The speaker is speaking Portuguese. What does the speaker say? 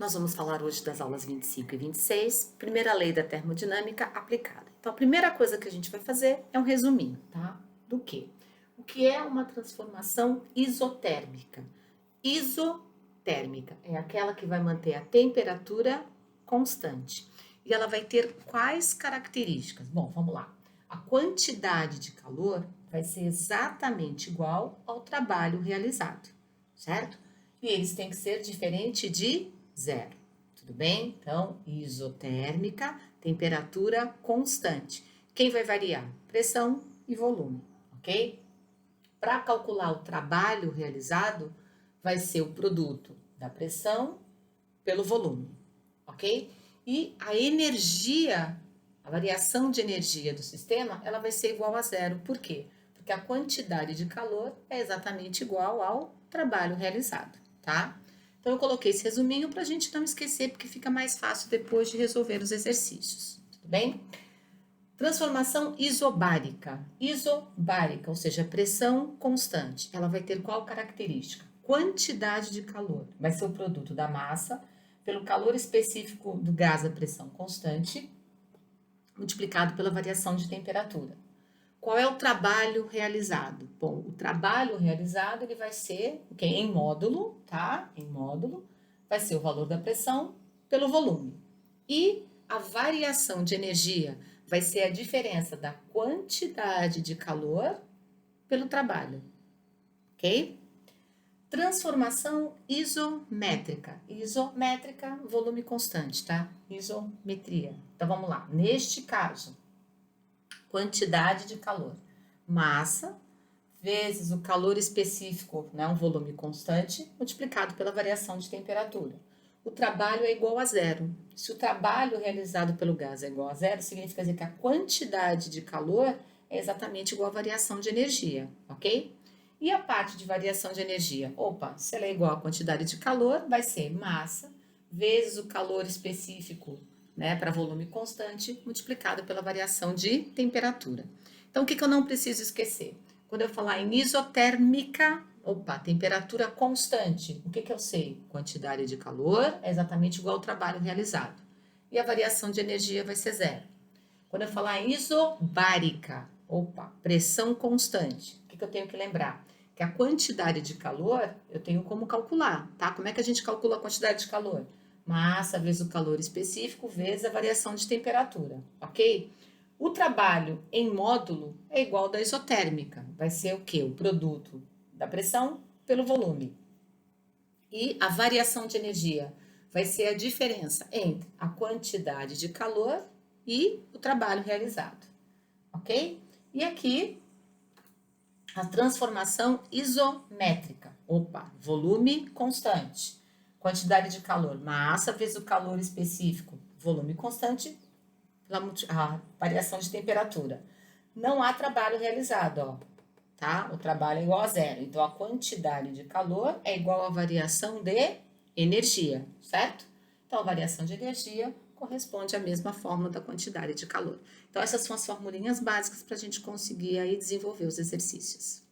Nós vamos falar hoje das aulas 25 e 26, primeira lei da termodinâmica aplicada. Então, a primeira coisa que a gente vai fazer é um resuminho, tá? Do quê? O que é uma transformação isotérmica? Isotérmica é aquela que vai manter a temperatura constante. E ela vai ter quais características? Bom, vamos lá. A quantidade de calor vai ser exatamente igual ao trabalho realizado, certo? E eles têm que ser diferente de zero, tudo bem? Então, isotérmica, temperatura constante. Quem vai variar? Pressão e volume, ok? Para calcular o trabalho realizado, vai ser o produto da pressão pelo volume, ok? E a energia, a variação de energia do sistema, ela vai ser igual a zero. Por quê? Porque a quantidade de calor é exatamente igual ao trabalho realizado, tá? Então, eu coloquei esse resuminho para a gente não esquecer, porque fica mais fácil depois de resolver os exercícios, tudo bem? Transformação isobárica. Isobárica, ou seja, pressão constante. Ela vai ter qual característica? Quantidade de calor. Vai ser o produto da massa pelo calor específico do gás a pressão constante, multiplicado pela variação de temperatura. Qual é o trabalho realizado? Bom, o trabalho realizado ele vai ser em módulo, tá? Em módulo, vai ser o valor da pressão pelo volume. E a variação de energia vai ser a diferença da quantidade de calor pelo trabalho, ok? Transformação isométrica. Isométrica, volume constante, tá? Isometria. Então vamos lá. Neste caso, quantidade de calor, massa vezes o calor específico, né, um volume constante, multiplicado pela variação de temperatura. O trabalho é igual a zero. Se o trabalho realizado pelo gás é igual a zero, significa dizer que a quantidade de calor é exatamente igual à variação de energia, ok? E a parte de variação de energia? Opa, se ela é igual à quantidade de calor, vai ser massa vezes o calor específico, né, para volume constante, multiplicado pela variação de temperatura. Então, o que eu não preciso esquecer? Quando eu falar em isotérmica, opa, temperatura constante. O que eu sei? Quantidade de calor é exatamente igual ao trabalho realizado. E a variação de energia vai ser zero. Quando eu falar em isobárica, opa, pressão constante. O que eu tenho que lembrar? Que a quantidade de calor eu tenho como calcular, tá? Como é que a gente calcula a quantidade de calor? Massa vezes o calor específico vezes a variação de temperatura, ok? O trabalho em módulo é igual ao da isotérmica. Vai ser o quê? O produto da pressão pelo volume. E a variação de energia vai ser a diferença entre a quantidade de calor e o trabalho realizado. Ok? E aqui, a transformação isométrica. Opa, volume constante. Quantidade de calor, massa vezes o calor específico, volume constante, a variação de temperatura. Não há trabalho realizado, ó, tá? O trabalho é igual a zero. Então, a quantidade de calor é igual à variação de energia, certo? Então, a variação de energia corresponde à mesma fórmula da quantidade de calor. Então, essas são as formulinhas básicas para a gente conseguir aí desenvolver os exercícios.